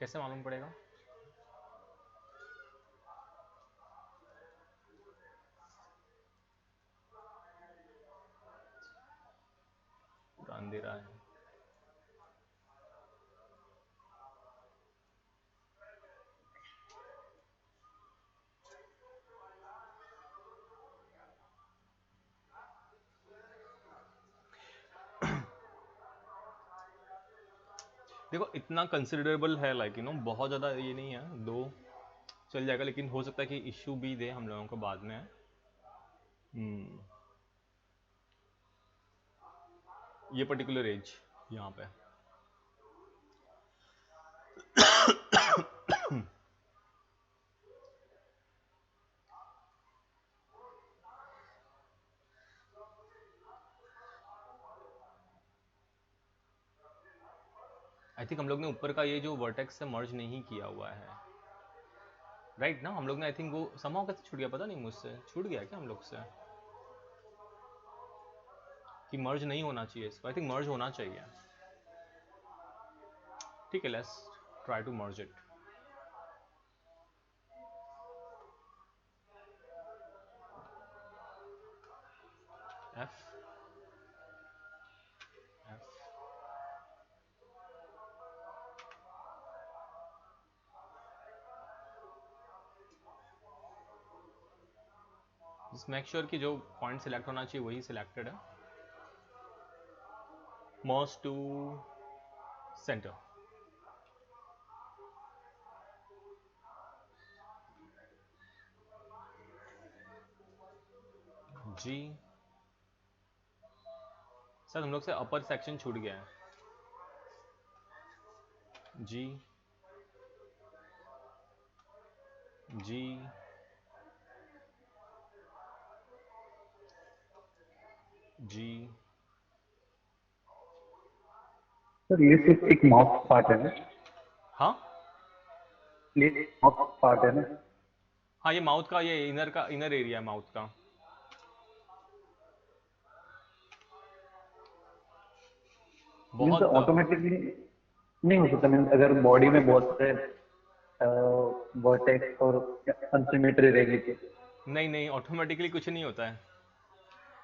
कैसे मालूम पड़ेगा? पूरा अंधेरा है। देखो इतना कंसिडरेबल है, लाइक यू नो बहुत ज़्यादा ये नहीं है, 2 चल जाएगा, लेकिन हो सकता है कि इश्यू भी दे हम लोगों को बाद में। ये पर्टिकुलर एज यहाँ पे आई थिंक हम लोग ने ऊपर का ये जो वर्टेक्स से मर्ज नहीं किया हुआ है, राइट ना? हम लोग ने आई थिंक वो समाव कैसे छूट गया पता नहीं, मुझसे छूट गया क्या हम लोग से कि मर्ज नहीं होना चाहिए इसको? आई थिंक मर्ज होना चाहिए। ठीक है, let's try to merge it. F F make sure कि जो पॉइंट सिलेक्ट होना चाहिए वही सिलेक्टेड है। मर्ज टू सेंटर, जी सर हम लोग से अपर सेक्शन छूट गया है। जी जी जी सर ये सिर्फ एक माउथ पार्ट है ना? हाँ ये माउथ पार्ट है ना? हाँ, ये माउथ का, ये इनर एरिया है माउथ का। मीन्स बहुत ऑटोमेटिकली नहीं हो सकता, मीन्स अगर बॉडी में बहुत से वर्टेक्स और अनसिमेट्री रहेगी तो? नहीं नहीं, ऑटोमेटिकली कुछ नहीं होता है।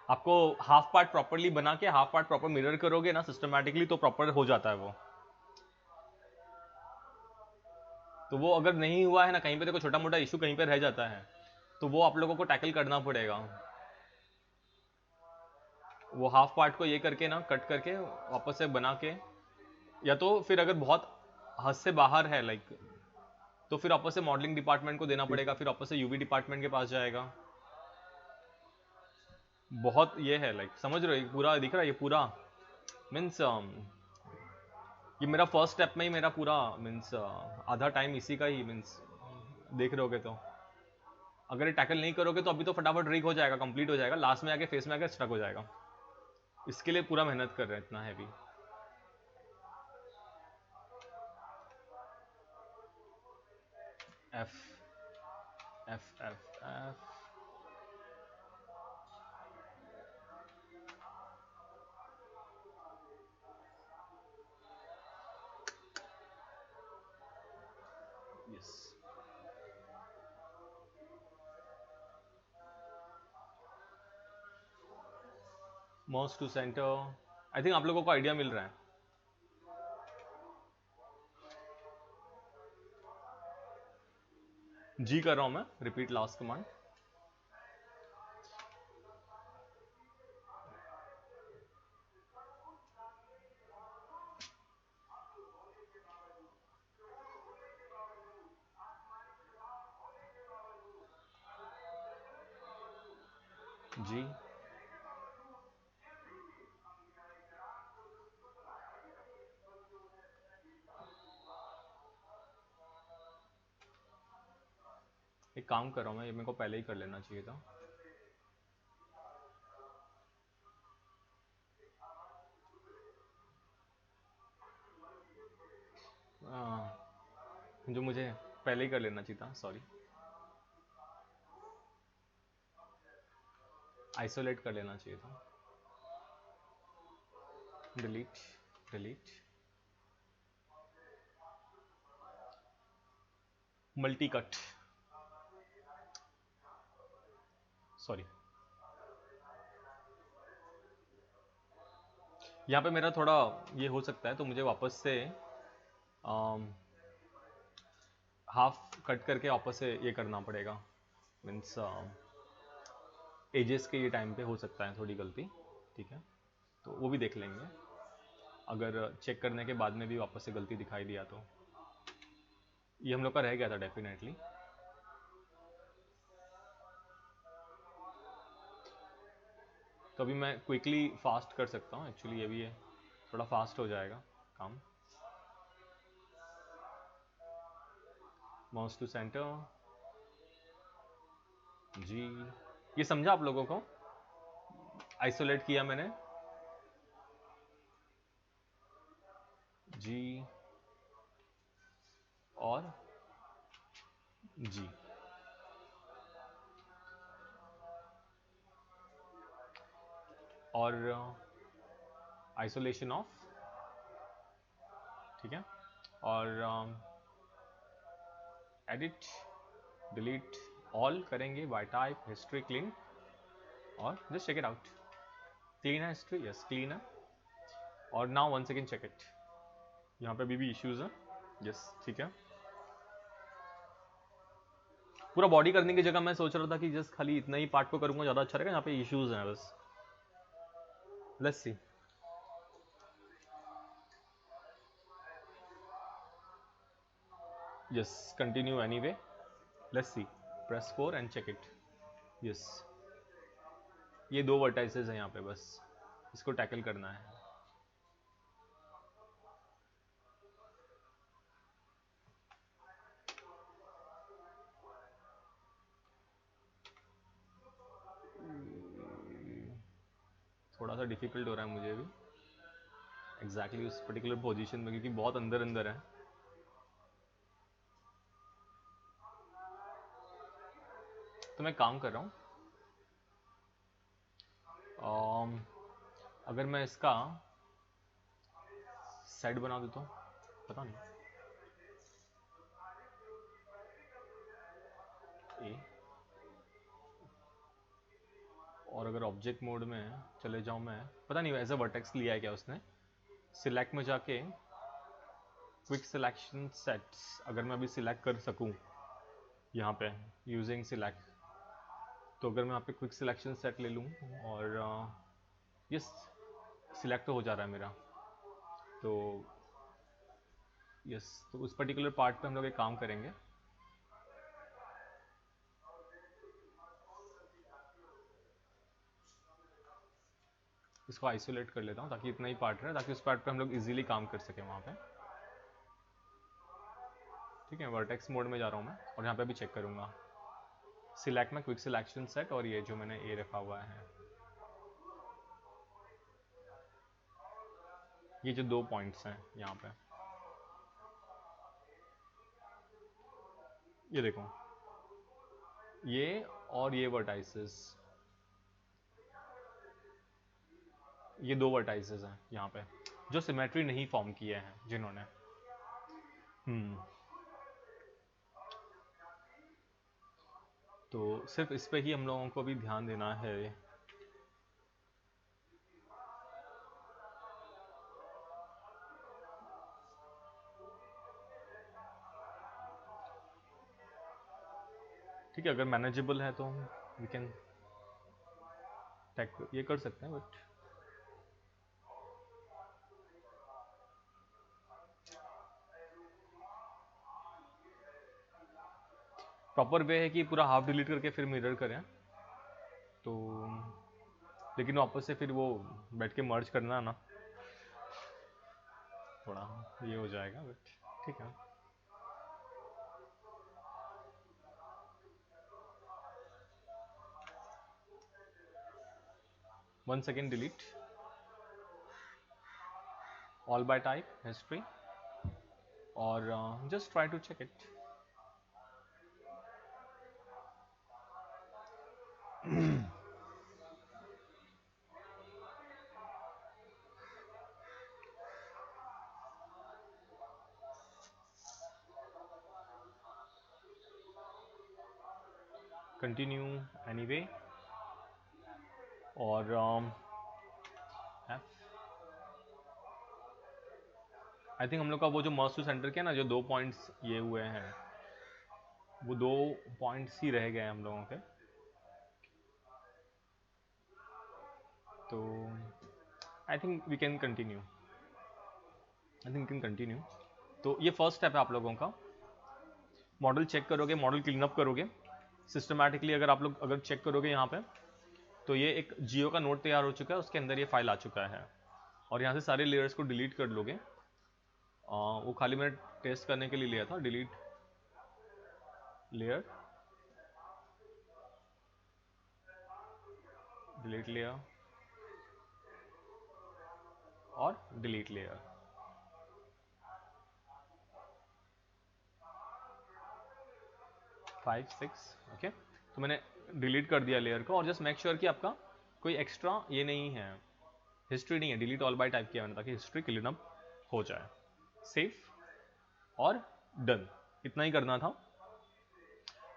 आपको हाफ पार्ट प्रॉपरली बना के हाफ पार्ट प्रॉपर मिरर करोगे ना सिस्टमैटिकली, तो प्रॉपर हो जाता है वो। तो वो अगर नहीं हुआ है ना, कहीं पे देखो छोटा मोटा इशू कहीं पे रह जाता है, तो वो आप लोगों को टैकल करना पड़ेगा। वो हाफ पार्ट को ये करके ना, कट करके वापस से बना के, या तो फिर अगर बहुत हद से बाहर है लाइक, तो फिर वापस से मॉडलिंग डिपार्टमेंट को देना पड़ेगा, फिर वापस से यूवी डिपार्टमेंट के पास जाएगा। बहुत ये है लाइक, समझ रहे हो, ये पूरा दिख रहा है, ये पूरा मीन्स ये मेरा फर्स्ट स्टेप में ही मेरा पूरा मीन्स आधा टाइम इसी का ही मीन्स देख रहे होगे। तो अगर ये टैकल नहीं करोगे तो अभी तो फटाफट रीक हो जाएगा, कंप्लीट हो जाएगा, लास्ट में आके फेस में आके स्टक हो जाएगा। इसके लिए पूरा मेहनत कर रहे हैं इतना heavy. F F F F yes, mouse to centre. I think आप लोगों को आइडिया मिल रहा है। जी कर रहा हूं मैं, रिपीट लास्ट कमांड। जी, एक काम कर रहा हूं मैं, ये मेरे को पहले ही कर लेना चाहिए था। जो मुझे पहले ही कर लेना चाहिए था, सॉरी। आइसोलेट कर लेना चाहिए था। Delete delete, multi cut, sorry. यहाँ पे मेरा थोड़ा ये हो सकता है, तो मुझे वापस से हाफ कट करके वापस से ये करना पड़ेगा। मीन्स एजेस के ये टाइम पे हो सकता है थोड़ी गलती, ठीक है, तो वो भी देख लेंगे। अगर चेक करने के बाद में भी वापस से गलती दिखाई दिया तो ये हम लोग का रह गया था डेफिनेटली। तो अभी मैं क्विकली फास्ट कर सकता हूँ, एक्चुअली ये भी है, थोड़ा फास्ट हो जाएगा काम। माउस टू सेंटर, जी। ये समझा आप लोगों को? आइसोलेट किया मैंने, जी और जी। और आइसोलेशन ऑफ, ठीक है, और एडिट डिलीट ऑल करेंगे बाय टाइप हिस्ट्री क्लीन, और just check it out. Clean है हिस्ट्री, यस क्लीन है। और now one second check it, यहाँ पे भी इश्यूज है, यस ठीक है। पूरा बॉडी करने की जगह मैं सोच रहा था कि जस्ट खाली इतना ही पार्ट को करूंगा, ज़्यादा अच्छा रहेगा। यहाँ पे इश्यूज हैं बस, let's see. Yes, continue anyway, let's see, press 4 and check it. Yes, ये दो वर्टाइसेस हैं यहाँ पे, बस इसको टैकल करना है। थोड़ा सा डिफिकल्ट हो रहा है मुझे भी एग्जैक्टली उस पर्टिकुलर पोजीशन में, क्योंकि बहुत अंदर अंदर है। तो मैं काम कर रहा हूँ, अगर मैं इसका साइड बना देता हूँ, पता नहीं ए, और अगर ऑब्जेक्ट मोड में चले जाऊँ मैं, पता नहीं एज अ वर्टेक्स लिया है क्या उसने। सिलेक्ट में जाके क्विक सिलेक्शन सेट्स, अगर मैं अभी सिलेक्ट कर सकूँ यहाँ पे यूजिंग सिलेक्ट, तो अगर मैं यहाँ पे क्विक सिलेक्शन सेट ले लूँ और यस सिलेक्ट तो हो जा रहा है मेरा, तो यस तो उस पर्टिकुलर पार्ट पे हम लोग एक काम करेंगे। इसको आइसोलेट कर लेता हूँ ताकि इतना ही पार्ट रहे, ताकि उस पार्ट पे हम लोग इजीली काम कर सकें वहाँ पे। ठीक है, वर्टेक्स मोड में जा रहा हूँ मैं और यहाँ पे भी चेक करूँगा सिलेक्ट में क्विक सिलेक्शन सेट, और ये जो मैंने ए रखा हुआ है, ये जो 2 पॉइंट्स हैं यहाँ पे, ये देखो ये और ये वर्टाइसेस, ये 2 वर्टाइसेस हैं यहाँ पे जो सिमेट्री नहीं फॉर्म किए हैं जिन्होंने। तो सिर्फ इस पे ही हम लोगों को भी ध्यान देना है। ठीक है, अगर मैनेजेबल है तो वी कैन ये कर सकते हैं, बट प्रॉपर वे है कि पूरा हाफ डिलीट करके फिर मिरर करें, तो लेकिन वापस से फिर वो बैठ के मर्ज करना ना थोड़ा ये हो जाएगा, बट ठीक है। once again delete all by type history और just try to check it. continue anyway और F आई थिंक हम लोग का वो जो मर्ज टू सेंटर के ना जो 2 पॉइंट्स ये हुए हैं, वो 2 पॉइंट्स ही रह गए हैं हम लोगों के, तो I think we can continue, तो ये फर्स्ट स्टेप है आप लोगों का। मॉडल चेक करोगे, मॉडल क्लीन अप करोगे सिस्टमैटिकली, अगर आप लोग अगर चेक करोगे यहाँ पे, तो ये एक जियो का नोट तैयार हो चुका है, उसके अंदर ये फाइल आ चुका है, और यहाँ से सारे लेयर्स को डिलीट कर लोगे। वो खाली मैंने टेस्ट करने के लिए लिया था, डिलीट लेयर, डिलीट लेयर और delete layer. Five six okay, तो मैंने डिलीट कर दिया लेयर को, और जस्ट मेक श्योर कि आपका कोई एक्स्ट्रा ये नहीं है, हिस्ट्री नहीं है, डिलीट ऑल बाय टाइप किया मैंने ताकि हिस्ट्री क्लीन अप हो जाए। सेफ और डन, इतना ही करना था।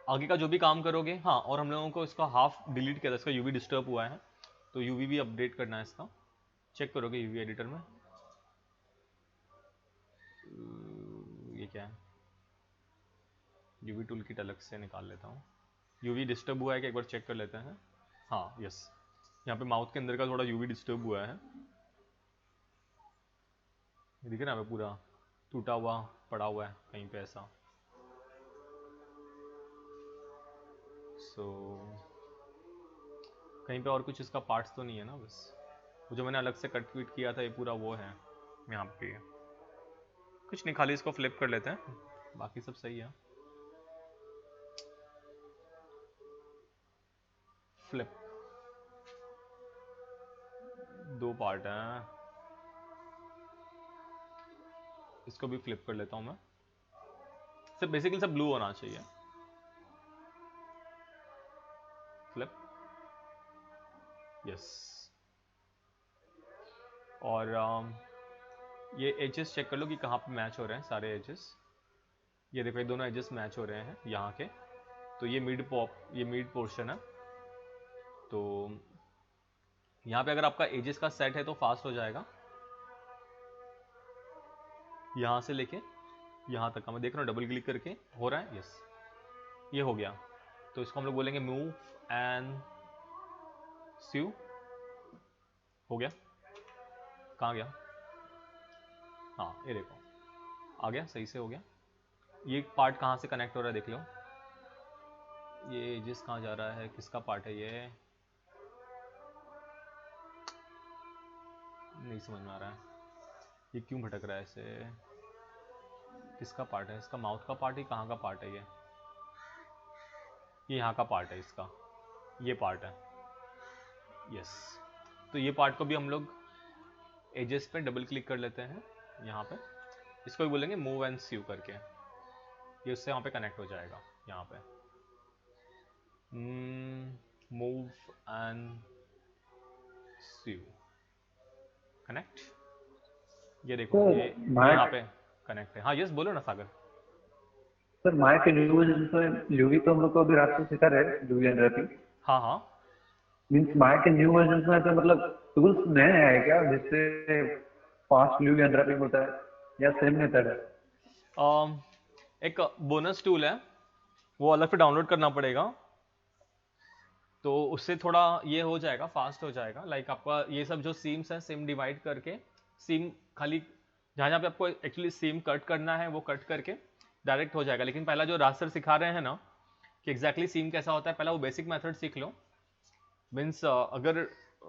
आगे का जो भी काम करोगे, हाँ, और हम लोगों को इसका हाफ डिलीट किया था, इसका यूवी डिस्टर्ब हुआ है, तो यूवी भी अपडेट करना है इसका, चेक करोगे यूवी एडिटर में। ये क्या है, यूवी टूल किट अलग से निकाल लेता हूँ। यूवी डिस्टर्ब हुआ है कि एक बार चेक कर लेते हैं। हाँ यस, यहाँ पे माउथ के अंदर का थोड़ा यूवी डिस्टर्ब हुआ है, दिख रहा है पूरा टूटा हुआ पड़ा हुआ है कहीं पे ऐसा। कहीं पे और कुछ इसका पार्ट्स तो नहीं है ना, बस वो जो मैंने अलग से कट क्विट किया था ये पूरा वो है यहाँ पे, कुछ नहीं, खाली इसको फ्लिप कर लेते हैं, बाकी सब सही है। फ्लिप 2 पार्ट हैं, इसको भी फ्लिप कर लेता हूँ मैं, सब बेसिकली सब ब्लू होना चाहिए। Flip, yes. और ये एजेस चेक कर लो कि कहाँ पे मैच हो रहे हैं सारे एजेस। ये देखो ये दोनों एजेस मैच हो रहे हैं यहाँ के, तो ये मिड पोर्शन है। तो यहाँ पे अगर आपका एजेस का सेट है तो फास्ट हो जाएगा, यहाँ से लेके यहाँ तक का मैं देख रहा हूँ, डबल क्लिक करके हो रहा है, यस ये हो गया। तो इसको हम लोग बोलेंगे मूव एंड स्यू, हो गया। कहाँ गया, हाँ ये देखो आ गया, सही से हो गया। ये पार्ट कहाँ से कनेक्ट हो रहा है देख लो, ये एजेस कहाँ जा रहा है, किसका पार्ट है ये, नहीं समझ में आ रहा है, ये क्यों भटक रहा है ऐसे, किसका पार्ट है, इसका माउथ का पार्ट है, कहाँ का पार्ट है ये यहाँ का पार्ट है, इसका ये पार्ट है, यस। तो ये पार्ट को भी हम लोग एजेस पे डबल क्लिक कर लेते हैं यहाँ पे, इसको भी बोलेंगे मूव एंड स्यू करके, ये उससे वहाँ पे कनेक्ट हो जाएगा। यहाँ पे मूव एंड स्यू कनेक्ट, ये देखो ये यहाँ पे कनेक्ट है। हाँ यस बोलो ना सागर। सर माया के न्यू वर्जन में ल्यूवी तो हम लोग को अभी रात को सिखा रहे हैं, ल्यूवी अनरैपिंग। हाँ हाँ, मीन्स माया के न्यू वर्जन में तो मतलब टूल्स नए आए क्या, जिससे फास्ट ल्यूवी अनरैपिंग होता है, या सेम मेथड है? एक बोनस टूल है, वो अलग से डाउनलोड करना पड़ेगा, तो उससे थोड़ा ये हो जाएगा, फास्ट हो जाएगा। लाइक आपका ये सब जो सीम्स है, सीम डिवाइड करके, सीम खाली जहाँ जहाँ पे आपको एक्चुअली सीम कट करना है वो कट करके डायरेक्ट हो जाएगा। लेकिन पहला जो राज सर सिखा रहे हैं ना कि एग्जैक्टली सीम कैसा होता है, पहला वो बेसिक मेथड सीख लो। मीन्स अगर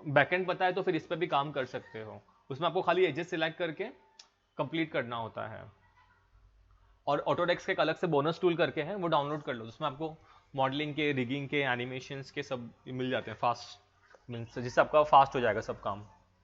बैकएंड पता है तो फिर इस पर भी काम कर सकते हो, उसमें आपको खाली एजेस सिलेक्ट करके कंप्लीट करना होता है। और ऑटोडेस्क के एक अलग से बोनस टूल करके है, वो डाउनलोड कर लो, जिसमें आपको मॉडलिंग के, रिगिंग के, एनिमेशंस के सब मिल जाते हैं फास्ट, मीन्स जिससे आपका फास्ट हो जाएगा सब काम।